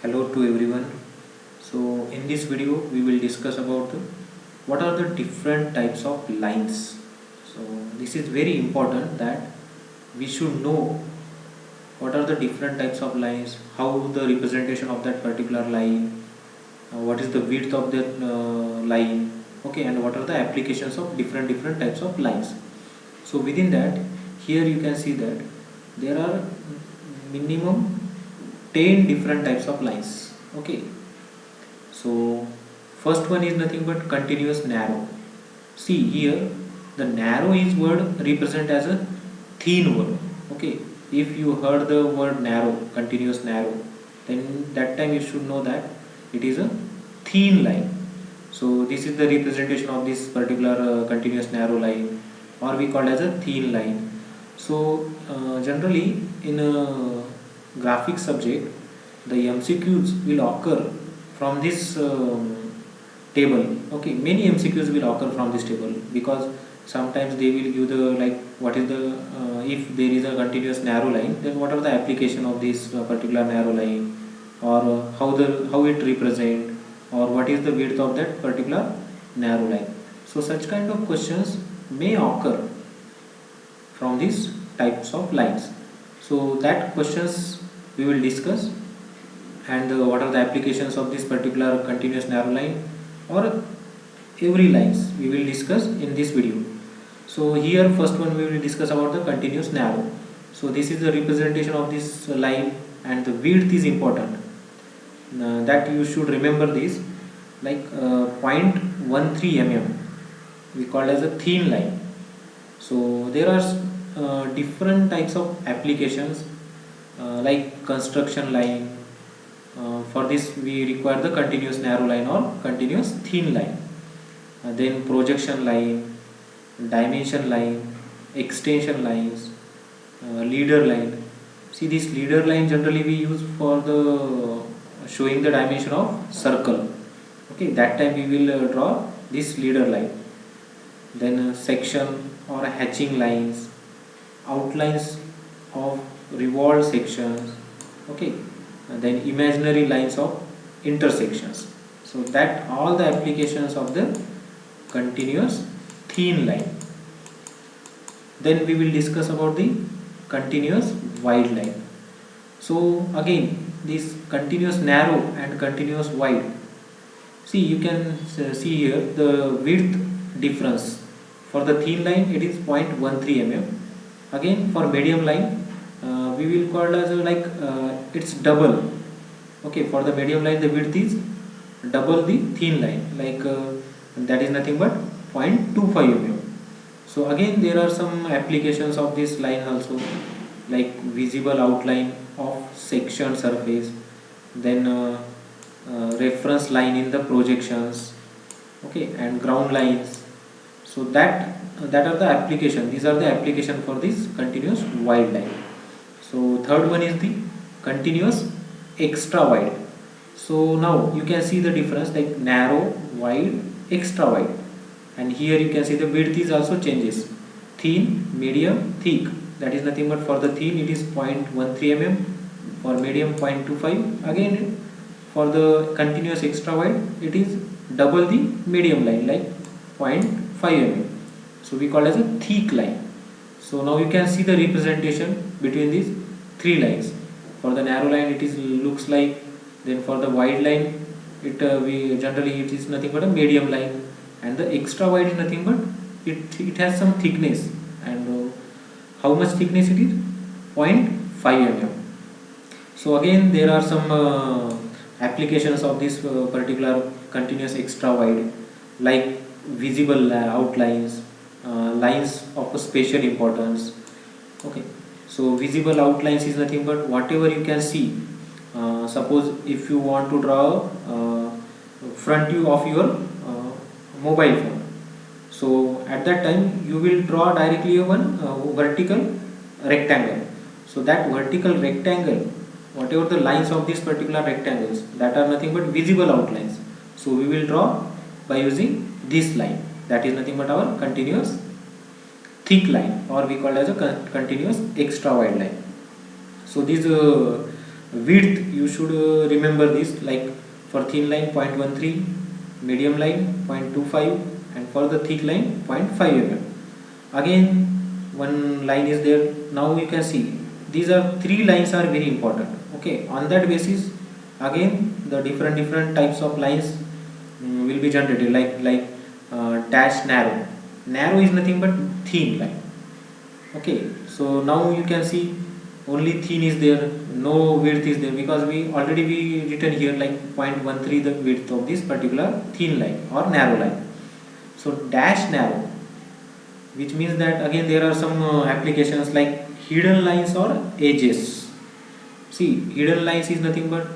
Hello to everyone. So in this video we will discuss about what are the different types of lines. So this is very important that we should know what are the different types of lines, how the representation of that particular line, what is the width of that line, okay, and what are the applications of different types of lines. So within that, here you can see that there are minimum 10 different types of lines. Okay, so first one is nothing but continuous narrow. See here, the narrow is word represent as a thin word. Okay, if you heard the word narrow, continuous narrow, then that time you should know that it is a thin line. So this is the representation of this particular continuous narrow line, or we call as a thin line. So generally in a graphic subject, the MCQs will occur from this table. Okay, many MCQs will occur from this table because sometimes they will give the like what is the if there is a continuous narrow line, then what are the application of this particular narrow line, or how it represent, or what is the width of that particular narrow line. So such kind of questions may occur from these types of lines. So that questions we will discuss, and what are the applications of this particular continuous narrow line or every lines we will discuss in this video. So here first one we will discuss about the continuous narrow. So this is the representation of this line, and the width is important. That you should remember this, like 0.13 mm we call as a thin line. So there are different types of applications, like construction line. For this we require the continuous narrow line or continuous thin line. Then projection line, dimension line, extension lines, leader line. See, this leader line generally we use for the showing the dimension of circle. Okay, that time we will draw this leader line. Then section or hatching lines, outlines of revolved sections. Okay, and then imaginary lines of intersections. So that all the applications of the continuous thin line. Then we will discuss about the continuous wide line. So again, this continuous narrow and continuous wide. See, you can see here the width difference. For the thin line it is 0.13 mm. Again for medium line we will call as like it's double. Okay, for the medium line the width is double the thin line, like that is nothing but 0.25 mm. So again there are some applications of this line also, like visible outline of section surface, then reference line in the projections, okay, and ground lines. So that are the application, these are the application for this continuous wide line. So third one is the continuous extra wide. So now you can see the difference, like narrow, wide, extra wide, and here you can see the width is also changes, thin, medium, thick. That is nothing but for the thin it is 0.13 mm, for medium 0.25, again for the continuous extra wide it is double the medium line, like 0.5 mm. So we call as a thick line. So now you can see the representation between these three lines. For the narrow line it is looks like, then for the wide line we generally it is nothing but a medium line, and the extra wide is nothing but it has some thickness, and how much thickness it is, 0.5 mm. So again there are some applications of this particular continuous extra wide, like visible outlines, lines of a special importance. Okay, so visible outlines is nothing but whatever you can see. Suppose if you want to draw front view of your mobile phone, so at that time you will draw directly one vertical rectangle. So that vertical rectangle, whatever the lines of these particular rectangles, that are nothing but visible outlines. So we will draw by using this line, that is nothing but our continuous thick line, or we call it as a continuous extra wide line. So these width you should remember this, like for thin line 0.13, medium line 0.25, and for the thick line 0.5 mm. Again one line is there. Now you can see these are three lines are very important. Okay, on that basis again the different types of lines will be generated, like dash narrow. Narrow is nothing but thin line. Okay, so now you can see only thin is there, no width is there, because we already written here like 0.13 the width of this particular thin line or narrow line. So dash narrow, which means that again there are some applications like hidden lines or edges. See, hidden lines is nothing but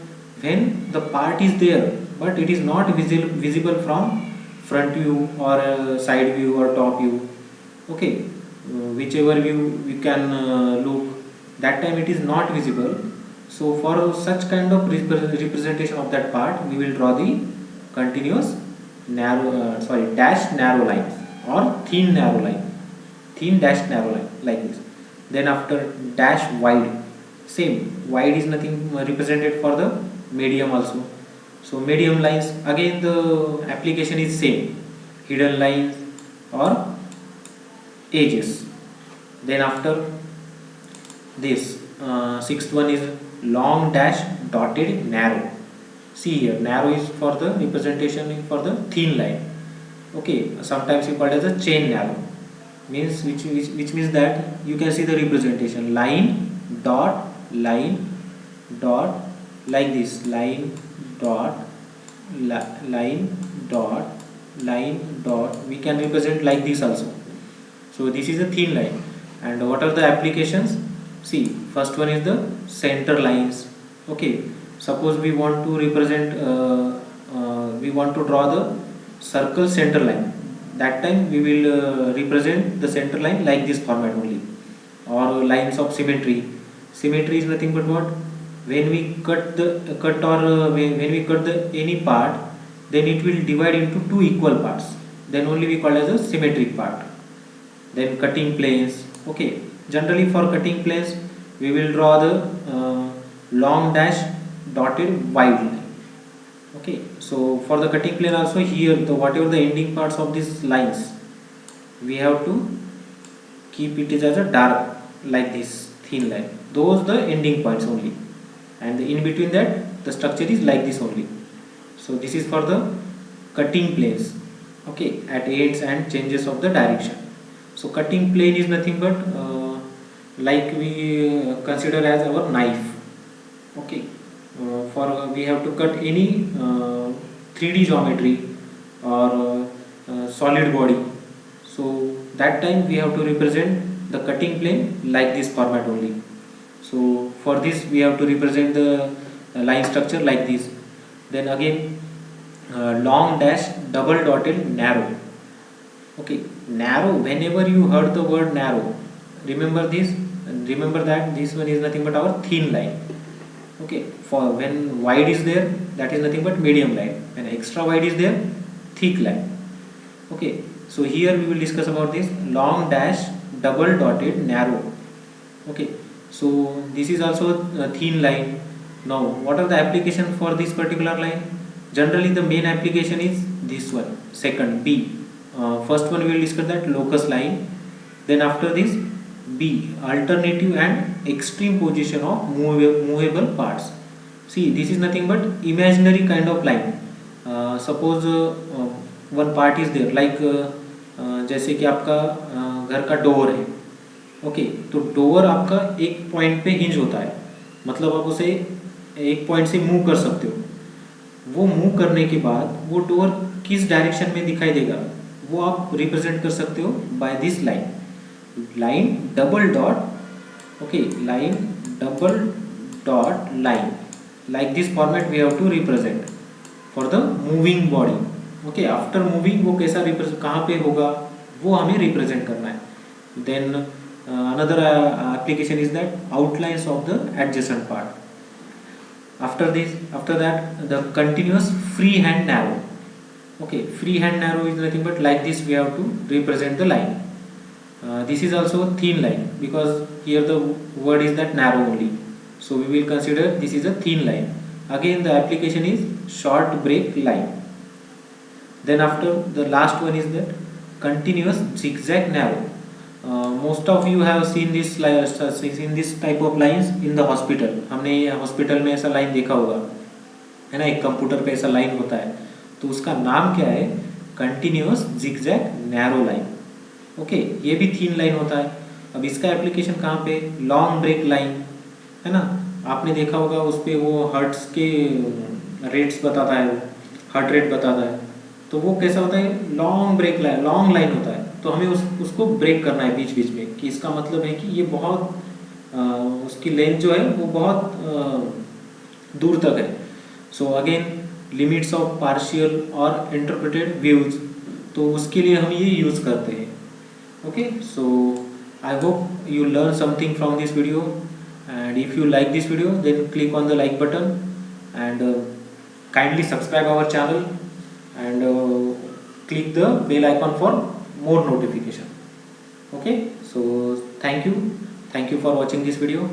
when the part is there but it is not visible from front view or side view or top view. Okay, whichever view you can look, that time it is not visible. So for such kind of representation of that part, we will draw the continuous narrow dash narrow line or thin narrow line, thin dash narrow line, like this. Then after dash wide, same, wide is nothing represented for the medium also. So medium lines, again the application is same, hidden lines or edges. Then after this sixth one is long dash dotted narrow. See here, narrow is for the representation for the thin line. Okay, sometimes you call it as a chain narrow, means which means that you can see the representation line dot like this, line dot line dot line dot, we can represent like this also. So this is a thin line. And what are the applications? See, first one is the center lines. Okay, suppose we want to represent we want to draw the circle center line, that time we will represent the center line like this format only. Or lines of symmetry. Symmetry is nothing but what, when we cut when we cut the any part, then it will divide into two equal parts, then only we call as a symmetric part. Then cutting planes. Okay, generally for cutting planes we will draw the long dash dotted wide line. Okay, so for the cutting plane also, here the whatever the ending parts of these lines, we have to keep it as a dark, like this thin line, those the ending points only, and in between that the structure is like this only. So this is for the cutting planes. Okay, at ends and changes of the direction. So cutting plane is nothing but like we consider as our knife. Okay, for we have to cut any 3D geometry or solid body. So that time we have to represent the cutting plane like this format only. So for this we have to represent the line structure like this. Then again long dash double dotted narrow. Okay, narrow, whenever you heard the word narrow, remember this, and remember that this one is nothing but our thin line. Okay, for when wide is there, that is nothing but medium line, when extra wide is there, thick line. Okay, so here we will discuss about this long dash double dotted narrow. Okay, so this is also a thin line. Now what are the application for this particular line? Generally the main application is this one, second B. First one we will discuss that locus line. Then after this B, alternative and extreme position of movable parts. See, this is nothing but imaginary kind of line. Suppose one part is there, like जैसे कि आपका घर का door है. Okay, तो door आपका एक point पे हिंज होता है, मतलब आप उसे एक पॉइंट से मूव कर सकते हो. वो मूव करने के बाद वो डोर किस डायरेक्शन में दिखाई देगा, वो आप रिप्रेजेंट कर सकते हो by this line, line double dot. Okay, line double dot line, like this format we have to represent for the moving body. Okay, after moving वो कैसा रिप्रेजेंट, कहाँ पे होगा, वो हमें रिप्रेजेंट करना है. Then another application is that outlines of the adjacent part. After this, after that, the continuous free hand narrow. Okay, free hand narrow is nothing but like this we have to represent the line. This is also thin line because here the word is that narrow only. So we will consider this is a thin line. Again the application is short break line. Then after the last one is that continuous zigzag narrow. Most of you have seen this type of lines in the hospital. हमने hospital में ऐसा line देखा होगा, है ना, एक computer पे ऐसा लाइन होता है, तो उसका नाम क्या है, continuous zigzag narrow line. Okay, ये भी थीन लाइन होता है. अब इसका एप्लीकेशन कहाँ पे, लॉन्ग ब्रेक लाइन, है ना. आपने देखा होगा उस पर वो हर्ट्स के रेट्स बताता है, हार्ट रेट बताता है, तो वो कैसा होता है, long break line, long line होता है. तो हमें उसको ब्रेक करना है बीच बीच में, कि इसका मतलब है कि ये बहुत उसकी लेंथ जो है वो बहुत दूर तक है. So again limits of partial और इंटरप्रेटेड व्यूज, तो उसके लिए हम ये यूज़ करते हैं. Okay, so I hope you learn something from this video, and if you like this video then click on the like button and kindly subscribe our channel and click the bell icon for more notification. Okay, so thank you for watching this video.